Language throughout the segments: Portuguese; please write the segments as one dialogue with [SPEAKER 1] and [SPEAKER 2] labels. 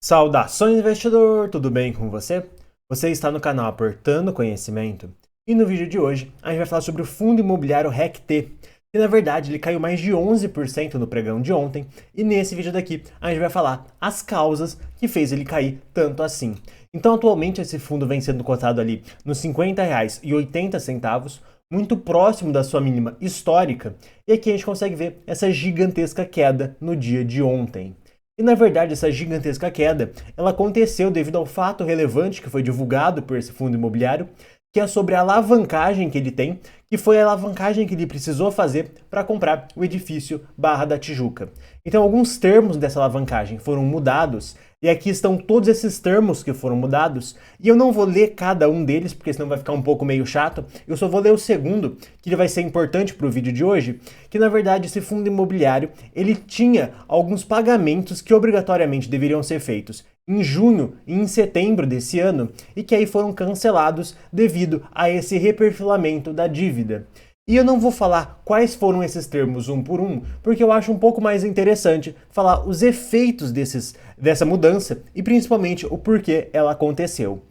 [SPEAKER 1] Saudações, investidor! Tudo bem com você? Você está no canal Aportando Conhecimento e no vídeo de hoje a gente vai falar sobre o fundo imobiliário RECT, que na verdade ele caiu mais de 11% no pregão de ontem, e nesse vídeo daqui a gente vai falar as causas que fez ele cair tanto assim. Então atualmente esse fundo vem sendo cotado ali nos R$ 50,80, muito próximo da sua mínima histórica, e aqui a gente consegue ver essa gigantesca queda no dia de ontem. E na verdade essa gigantesca queda, ela aconteceu devido ao fato relevante que foi divulgado por esse fundo imobiliário, que é sobre a alavancagem que ele tem, que foi a alavancagem que ele precisou fazer para comprar o edifício Barra da Tijuca. Então alguns termos dessa alavancagem foram mudados, e aqui estão todos esses termos que foram mudados, e eu não vou ler cada um deles, porque senão vai ficar um pouco meio chato, eu só vou ler o segundo, que vai ser importante para o vídeo de hoje, que na verdade esse fundo imobiliário, ele tinha alguns pagamentos que obrigatoriamente deveriam ser feitos em junho e em setembro desse ano, e que aí foram cancelados devido a esse reperfilamento da dívida. E eu não vou falar quais foram esses termos um por um, porque eu acho um pouco mais interessante falar os efeitos dessa mudança e principalmente o porquê ela aconteceu.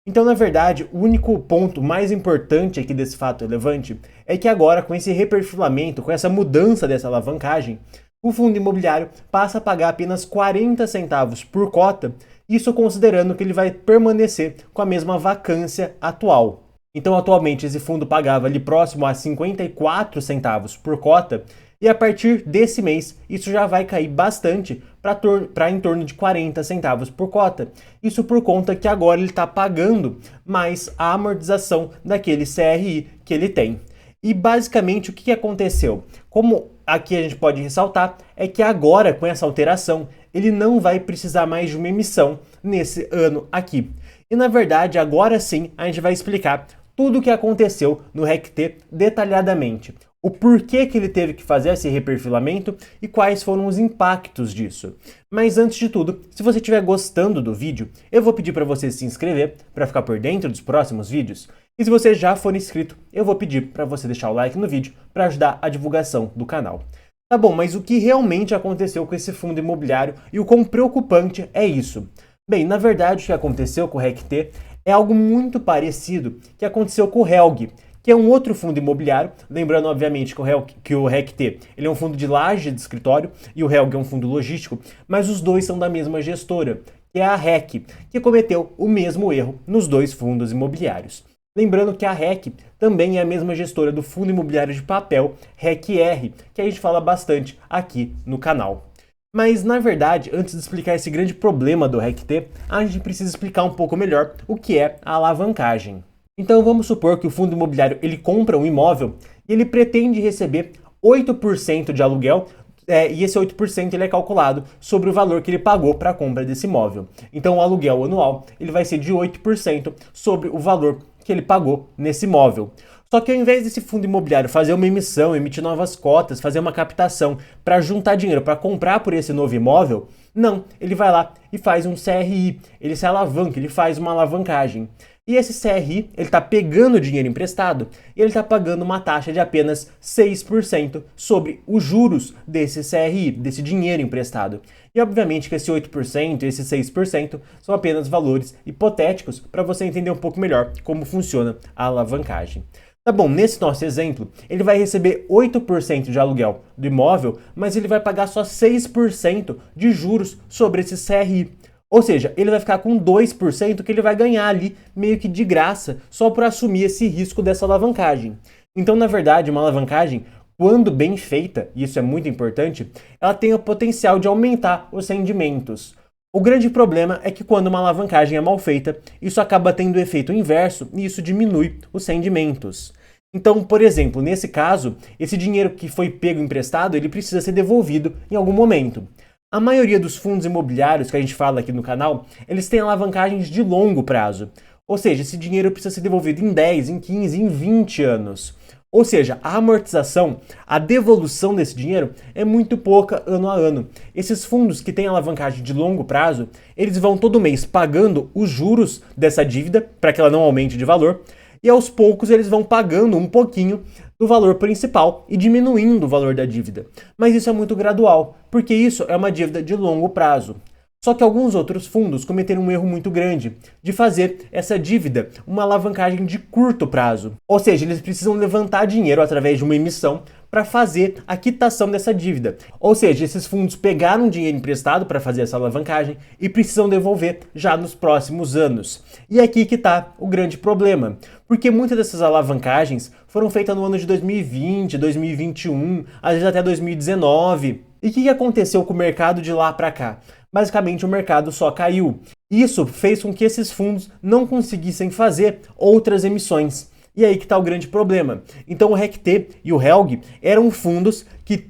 [SPEAKER 1] Então, na verdade, o único ponto mais importante aqui desse fato relevante é que agora, com esse reperfilamento, com essa mudança dessa alavancagem, o fundo imobiliário passa a pagar apenas 40 centavos por cota, isso considerando que ele vai permanecer com a mesma vacância atual. Então, atualmente, esse fundo pagava ali próximo a 54 centavos por cota, e a partir desse mês, isso já vai cair bastante para em torno de 40 centavos por cota. Isso por conta que agora ele está pagando mais a amortização daquele CRI que ele tem. E basicamente o que aconteceu? Como aqui a gente pode ressaltar, é que agora com essa alteração, ele não vai precisar mais de uma emissão nesse ano aqui. E na verdade, agora sim, a gente vai explicar tudo o que aconteceu no RECT detalhadamente. O porquê que ele teve que fazer esse reperfilamento e quais foram os impactos disso. Mas antes de tudo, se você estiver gostando do vídeo, eu vou pedir para você se inscrever para ficar por dentro dos próximos vídeos. E se você já for inscrito, eu vou pedir para você deixar o like no vídeo para ajudar a divulgação do canal. Tá bom, mas o que realmente aconteceu com esse fundo imobiliário e o quão preocupante é isso? Bem, na verdade o que aconteceu com o RECT é algo muito parecido que aconteceu com o Helg, que é um outro fundo imobiliário, lembrando obviamente que o RECT ele é um fundo de laje de escritório e o Helg é um fundo logístico, mas os dois são da mesma gestora, que é a REC, que cometeu o mesmo erro nos dois fundos imobiliários. Lembrando que a REC também é a mesma gestora do fundo imobiliário de papel RECR, que a gente fala bastante aqui no canal. Mas, na verdade, antes de explicar esse grande problema do RECT, a gente precisa explicar um pouco melhor o que é a alavancagem. Então, vamos supor que o fundo imobiliário ele compra um imóvel e ele pretende receber 8% de aluguel, e esse 8% ele é calculado sobre o valor que ele pagou para a compra desse imóvel. Então, o aluguel anual ele vai ser de 8% sobre o valor que ele pagou nesse imóvel. Só que ao invés desse fundo imobiliário fazer uma emissão, emitir novas cotas, fazer uma captação para juntar dinheiro para comprar por esse novo imóvel, não, ele vai lá e faz um CRI, ele se alavanca, ele faz uma alavancagem. E esse CRI, ele está pegando dinheiro emprestado e ele está pagando uma taxa de apenas 6% sobre os juros desse CRI, desse dinheiro emprestado. E obviamente que esse 8% e esse 6% são apenas valores hipotéticos para você entender um pouco melhor como funciona a alavancagem. Tá bom, nesse nosso exemplo, ele vai receber 8% de aluguel do imóvel, mas ele vai pagar só 6% de juros sobre esse CRI. Ou seja, ele vai ficar com 2% que ele vai ganhar ali meio que de graça só por assumir esse risco dessa alavancagem. Então, na verdade, uma alavancagem, quando bem feita, e isso é muito importante, ela tem o potencial de aumentar os rendimentos. O grande problema é que quando uma alavancagem é mal feita, isso acaba tendo o efeito inverso e isso diminui os rendimentos. Então, por exemplo, nesse caso, esse dinheiro que foi pego emprestado, ele precisa ser devolvido em algum momento. A maioria dos fundos imobiliários que a gente fala aqui no canal, eles têm alavancagens de longo prazo. Ou seja, esse dinheiro precisa ser devolvido em 10, em 15, em 20 anos. Ou seja, a amortização, a devolução desse dinheiro é muito pouca ano a ano. Esses fundos que têm alavancagem de longo prazo, eles vão todo mês pagando os juros dessa dívida para que ela não aumente de valor, e aos poucos eles vão pagando um pouquinho do valor principal e diminuindo o valor da dívida. Mas isso é muito gradual, porque isso é uma dívida de longo prazo. Só que alguns outros fundos cometeram um erro muito grande de fazer essa dívida uma alavancagem de curto prazo. Ou seja, eles precisam levantar dinheiro através de uma emissão para fazer a quitação dessa dívida. Ou seja, esses fundos pegaram dinheiro emprestado para fazer essa alavancagem e precisam devolver já nos próximos anos. E é aqui que está o grande problema, porque muitas dessas alavancagens foram feitas no ano de 2020, 2021, às vezes até 2019. E o que aconteceu com o mercado de lá para cá? Basicamente, o mercado só caiu. Isso fez com que esses fundos não conseguissem fazer outras emissões. E aí que está o grande problema. Então o RECT e o HELG eram fundos que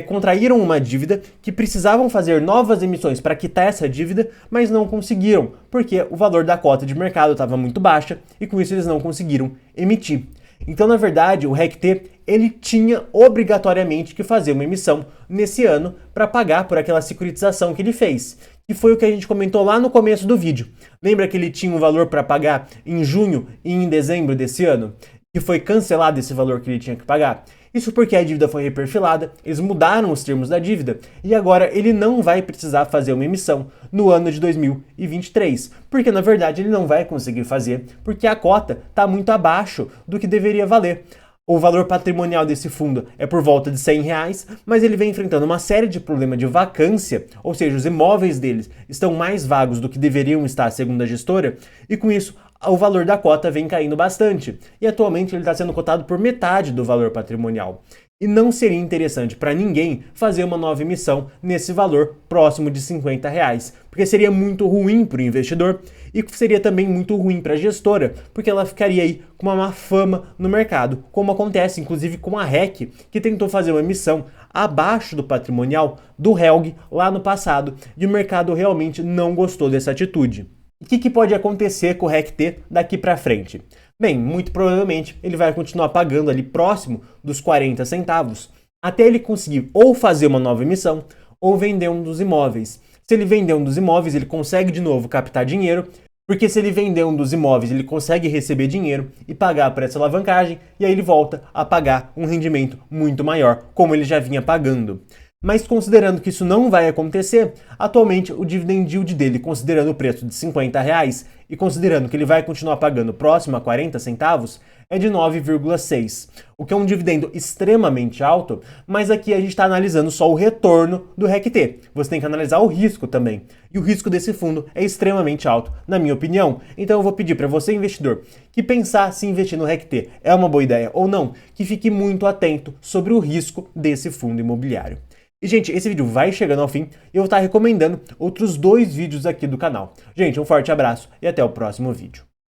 [SPEAKER 1] contraíram uma dívida, que precisavam fazer novas emissões para quitar essa dívida, mas não conseguiram, porque o valor da cota de mercado estava muito baixa e com isso eles não conseguiram emitir. Então, na verdade, o RECT ele tinha obrigatoriamente que fazer uma emissão nesse ano para pagar por aquela securitização que ele fez, que foi o que a gente comentou lá no começo do vídeo. Lembra que ele tinha um valor para pagar em junho e em dezembro desse ano? Que foi cancelado esse valor que ele tinha que pagar? Isso porque a dívida foi reperfilada, eles mudaram os termos da dívida e agora ele não vai precisar fazer uma emissão no ano de 2023, porque na verdade ele não vai conseguir fazer, porque a cota está muito abaixo do que deveria valer. O valor patrimonial desse fundo é por volta de R$100, mas ele vem enfrentando uma série de problemas de vacância, ou seja, os imóveis deles estão mais vagos do que deveriam estar segundo a gestora, e com isso o valor da cota vem caindo bastante. E atualmente ele está sendo cotado por metade do valor patrimonial. E não seria interessante para ninguém fazer uma nova emissão nesse valor próximo de R$50, porque seria muito ruim para o investidor e seria também muito ruim para a gestora, porque ela ficaria aí com uma má fama no mercado, como acontece inclusive com a REC, que tentou fazer uma emissão abaixo do patrimonial do HELG lá no passado, e o mercado realmente não gostou dessa atitude. E o que pode acontecer com o RECT daqui para frente? Bem, muito provavelmente ele vai continuar pagando ali próximo dos 40 centavos, até ele conseguir ou fazer uma nova emissão ou vender um dos imóveis. Se ele vender um dos imóveis, ele consegue de novo captar dinheiro, porque se ele vender um dos imóveis, ele consegue receber dinheiro e pagar por essa alavancagem, e aí ele volta a pagar um rendimento muito maior, como ele já vinha pagando. Mas considerando que isso não vai acontecer, atualmente o dividend yield dele, considerando o preço de R$50 e considerando que ele vai continuar pagando próximo a 40 centavos, é de 9,6, o que é um dividendo extremamente alto, mas aqui a gente está analisando só o retorno do RECT. Você tem que analisar o risco também, e o risco desse fundo é extremamente alto, na minha opinião. Então eu vou pedir para você, investidor, que pensar se investir no RECT é uma boa ideia ou não, que fique muito atento sobre o risco desse fundo imobiliário. E, gente, esse vídeo vai chegando ao fim e eu vou estar recomendando outros 2 vídeos aqui do canal. Gente, um forte abraço e até o próximo vídeo.